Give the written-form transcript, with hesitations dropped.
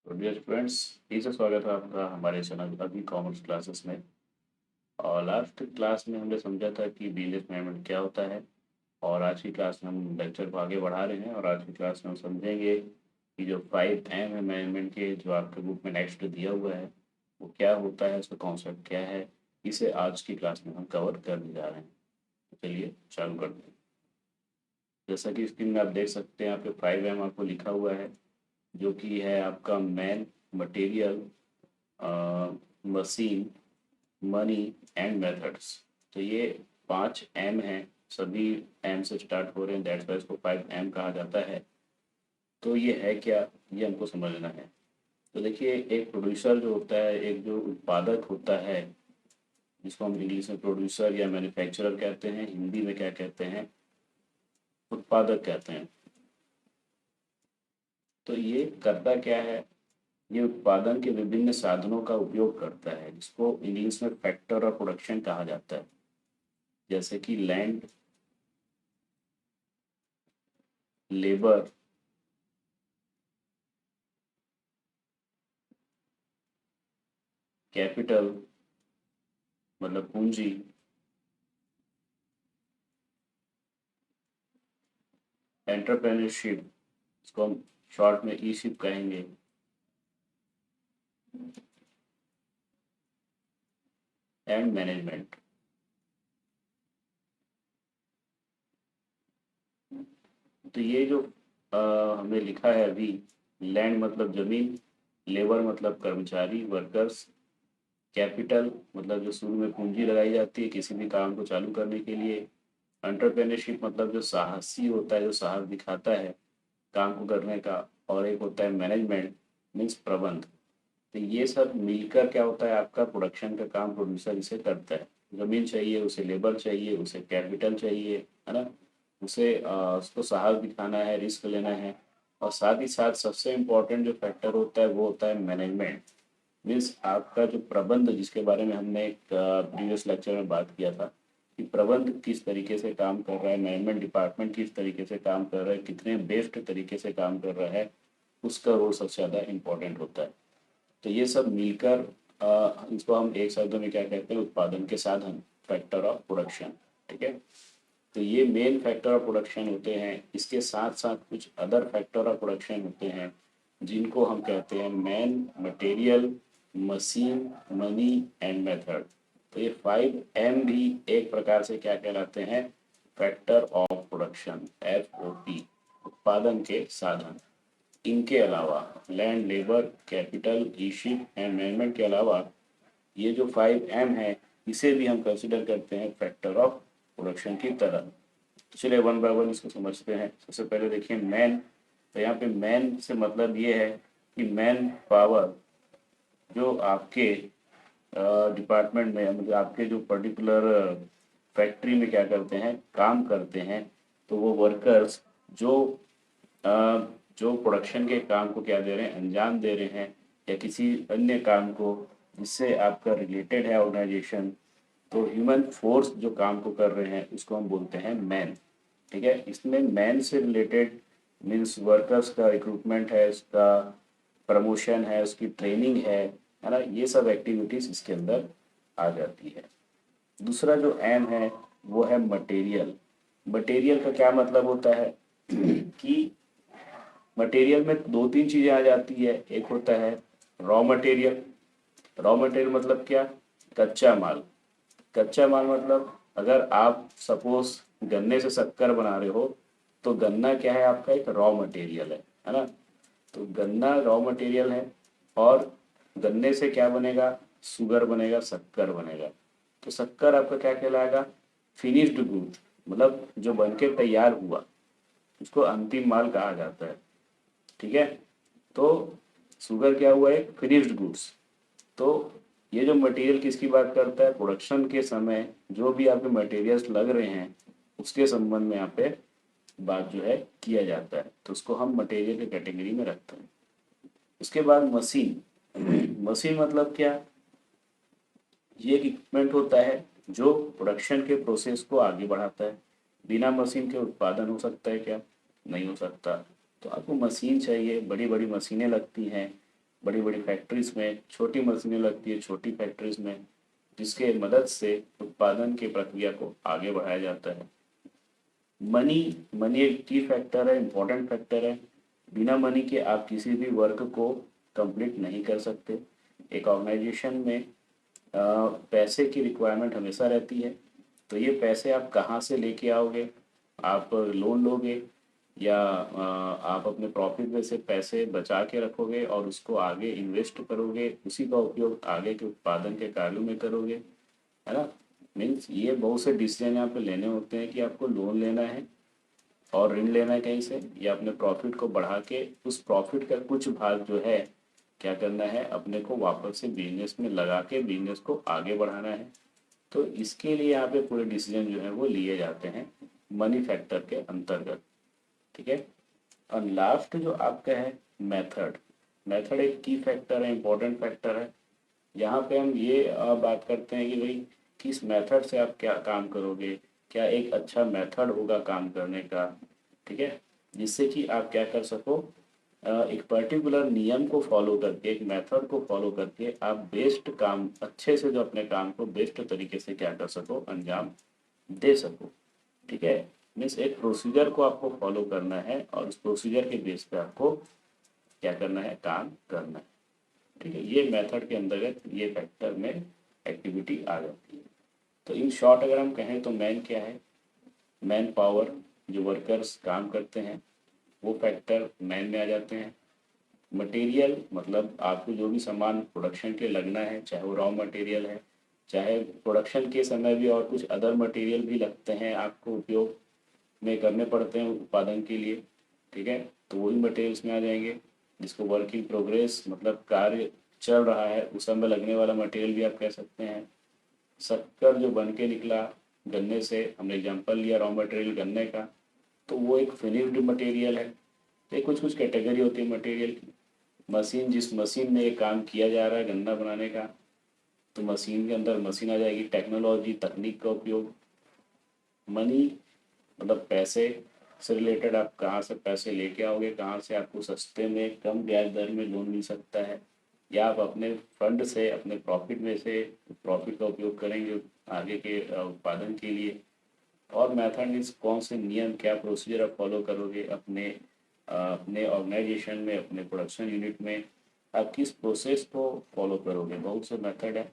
तो dear students, फिर से स्वागत है आपका हमारे चैनल अभी कॉमर्स क्लासेस में। और लास्ट क्लास में हमने समझा था कि बिजनेस मैनेजमेंट क्या होता है। और आज की क्लास में हम लेक्चर को आगे बढ़ा रहे हैं और आज की क्लास में हम समझेंगे कि जो 5M है मैनेजमेंट के, जो आपके बुक में नेक्स्ट दिया हुआ है, वो क्या होता है, उसका कॉन्सेप्ट क्या है। इसे आज की क्लास में हम कवर करने जा रहे हैं। तो चलिए चालू करते हैं। जैसा कि स्क्रीन में आप देख सकते हैं, यहाँ पे 5M आपको लिखा हुआ है, जो कि है आपका man, material, machine, money and methods. तो ये 5M हैं, सभी M से स्टार्ट हो रहे हैं, दैट्स वाई इसको 5M कहा जाता है। तो ये है क्या, ये हमको समझना है। तो देखिए, एक प्रोड्यूसर जो होता है, एक जो उत्पादक होता है, जिसको हम इंग्लिश में प्रोड्यूसर या मैन्युफैक्चरर कहते हैं, हिंदी में क्या कहते हैं, उत्पादक कहते हैं। तो ये करता क्या है, ये उत्पादन के विभिन्न साधनों का उपयोग करता है, जिसको इंग्लिश में फैक्टर ऑफ प्रोडक्शन कहा जाता है। जैसे कि लैंड, लेबर, कैपिटल मतलब पूंजी, एंटरप्रेन्योरशिप, इसको हम शॉर्ट में ई शिप कहेंगे, एंड मैनेजमेंट। तो ये जो हमने लिखा है अभी, लैंड मतलब जमीन, लेबर मतलब कर्मचारी, वर्कर्स, कैपिटल मतलब जो शुरू में पूंजी लगाई जाती है किसी भी काम को चालू करने के लिए, एंटरप्रेन्योरशिप मतलब जो साहसी होता है, जो साहस दिखाता है काम को करने का, और एक होता है मैनेजमेंट, मीन्स प्रबंध। तो ये सब मिलकर क्या होता है, आपका प्रोडक्शन का काम प्रोड्यूसर इसे करता है। जमीन चाहिए उसे, लेबर चाहिए उसे, कैपिटल चाहिए, है ना, उसे उसको साहस दिखाना है, रिस्क लेना है। और साथ ही साथ सबसे इम्पोर्टेंट जो फैक्टर होता है वो होता है मैनेजमेंट, मीन्स आपका जो प्रबंध, जिसके बारे में हमने एक प्रीवियस लेक्चर में बात किया था कि प्रबंध किस तरीके से काम कर रहा है, मैनेजमेंट डिपार्टमेंट किस तरीके से काम कर रहा है, कितने बेस्ट तरीके से काम कर रहा है, उसका रोल सबसे ज़्यादा इम्पोर्टेंट होता है। तो ये सब मिलकर इसको हम एक शब्द में क्या कहते हैं, उत्पादन के साधन, फैक्टर ऑफ प्रोडक्शन। ठीक है। तो ये मेन फैक्टर ऑफ प्रोडक्शन होते हैं। इसके साथ साथ कुछ अदर फैक्टर ऑफ प्रोडक्शन होते हैं, जिनको हम कहते हैं man, material, machine, money and method. तो ये 5M भी एक प्रकार से क्या कहलाते हैं, फैक्टर ऑफ प्रोडक्शन, FOP, उत्पादन के साधन। इनके अलावा लैंड, लेबर, कैपिटल, ईशिप एंड मैनेजमेंट के अलावा ये जो 5M है, इसे भी हम कंसिडर करते हैं फैक्टर ऑफ प्रोडक्शन की तरह। तो चलिए वन बाय वन इसको समझते हैं। सबसे पहले देखिए मैन। तो यहाँ पे मैन से मतलब ये है कि मैन पावर, जो आपके डिपार्टमेंट में, मतलब आपके जो पर्टिकुलर फैक्ट्री में क्या करते हैं, काम करते हैं, तो वो वर्कर्स जो अ, जो प्रोडक्शन के काम को क्या दे रहे हैं, अंजाम दे रहे हैं, या किसी अन्य काम को जिससे आपका रिलेटेड है ऑर्गेनाइजेशन, तो ह्यूमन फोर्स जो काम को कर रहे हैं उसको हम बोलते हैं मैन। ठीक है। इसमें मैन से रिलेटेड मीन्स वर्कर्स का रिक्रूटमेंट है, उसका प्रमोशन है, उसकी ट्रेनिंग है ना, ये सब एक्टिविटीज इसके अंदर आ जाती है। दूसरा जो एम है वो है मटेरियल। मटेरियल का क्या मतलब होता है कि मटेरियल में दो तीन चीजें आ जाती है। एक होता है रॉ मटेरियल। रॉ मटेरियल मतलब क्या, कच्चा माल। कच्चा माल मतलब अगर आप सपोज गन्ने से शक्कर बना रहे हो, तो गन्ना क्या है, आपका एक रॉ मटेरियल है ना। तो गन्ना रॉ मटेरियल है, और गन्ने से क्या बनेगा, शुगर बनेगा, शक्कर बनेगा। तो शक्कर आपका क्या कहलाएगा, फिनिश्ड गुड, मतलब जो बनके तैयार हुआ, उसको अंतिम माल कहा जाता है। ठीक है। तो शुगर क्या हुआ, एक फिनिश्ड गुड्स। तो ये जो मटेरियल किसकी बात करता है, प्रोडक्शन के समय जो भी आपके मटेरियल्स लग रहे हैं उसके संबंध में यहाँ पे बात जो है किया जाता है, तो उसको हम मटेरियल की कैटेगरी में रखते हैं। उसके बाद मशीन। मशीन मतलब क्या, ये एक इक्विपमेंट होता है जो प्रोडक्शन के प्रोसेस को आगे बढ़ाता है। बिना मशीन के उत्पादन हो सकता है क्या, नहीं हो सकता। तो आपको मशीन चाहिए, बड़ी बड़ी मशीनें लगती हैं बड़ी बड़ी फैक्ट्रीज में छोटी मशीनें लगती है, छोटी फैक्ट्रीज में, जिसके मदद से उत्पादन की प्रक्रिया को आगे बढ़ाया जाता है। मनी मनी एक की फैक्टर है, इम्पोर्टेंट फैक्टर है। बिना मनी के आप किसी भी वर्क को कंप्लीट नहीं कर सकते। एक ऑर्गेनाइजेशन में पैसे की रिक्वायरमेंट हमेशा रहती है। तो ये पैसे आप कहाँ से लेके आओगे? आप लोन लोगे या आप अपने प्रॉफिट में से पैसे बचा के रखोगे और उसको आगे इन्वेस्ट करोगे, उसी का उपयोग आगे के उत्पादन के कार्यों में करोगे, है ना। मीन्स ये बहुत से डिसीजन यहाँ पे लेने होते हैं कि आपको लोन लेना है और ऋण लेना है कहीं से, या अपने प्रॉफिट को बढ़ा के उस प्रॉफिट का कुछ भाग जो है क्या करना है, अपने को वापस से बिजनेस में लगा के बिजनेस को आगे बढ़ाना है। तो इसके लिए यहाँ पे पूरे डिसीजन जो है वो लिए जाते हैं मनी फैक्टर के अंतर्गत, ठीक है। और लास्ट जो आपका है मेथड, मेथड एक की फैक्टर है, इंपॉर्टेंट फैक्टर है। यहाँ पे हम ये बात करते हैं कि भाई किस मेथड से आप क्या काम करोगे, क्या एक अच्छा मेथड होगा काम करने का, ठीक है, जिससे कि आप क्या कर सको, एक पर्टिकुलर नियम को फॉलो करके, एक मेथड को फॉलो करके आप बेस्ट काम, अच्छे से जो अपने काम को बेस्ट तरीके से क्या कर सको, अंजाम दे सको, ठीक है। मीन्स एक प्रोसीजर को आपको फॉलो करना है और उस प्रोसीजर के बेस पे आपको क्या करना है, काम करना है, ठीक है। ये मेथड के अंतर्गत ये फैक्टर में एक्टिविटी आ जाती है। तो इन शॉर्ट अगर हम कहें तो मैन क्या है, मैन पावर, जो वर्कर्स काम करते हैं वो फैक्टर मैन में आ जाते हैं। मटेरियल मतलब आपको जो भी सामान प्रोडक्शन के लगना है, चाहे वो रॉ मटेरियल है, चाहे प्रोडक्शन के समय भी और कुछ अदर मटेरियल भी लगते हैं, आपको उपयोग में करने पड़ते हैं उत्पादन के लिए, ठीक है। तो वही मटेरियल्स में आ जाएंगे, जिसको वर्क इन प्रोग्रेस मतलब कार्य चल रहा है उस समय लगने वाला मटेरियल भी आप कह सकते हैं। शक्कर जो बन के निकला गन्ने से, हमने एग्जांपल लिया रॉ मटेरियल गन्ने का, तो वो एक फिनिश्ड मटेरियल है। तो कुछ कुछ कैटेगरी होती है मटेरियल की। मशीन, जिस मशीन में ये काम किया जा रहा है गन्ना बनाने का, तो मशीन के अंदर मशीन आ जाएगी। टेक्नोलॉजी, तकनीक का उपयोग। मनी मतलब पैसे से रिलेटेड, आप कहाँ से पैसे लेके आओगे, कहाँ से आपको सस्ते में कम ब्याज दर में लोन मिल सकता है, या आप अपने फंड से, अपने प्रॉफिट में से प्रॉफिट का उपयोग करेंगे आगे के उत्पादन के लिए। और मैथड मीन्स कौन से नियम, क्या प्रोसीजर आप फॉलो करोगे अपने ऑर्गेनाइजेशन में, अपने प्रोडक्शन यूनिट में, आप किस प्रोसेस को फॉलो करोगे। बहुत से मेथड है,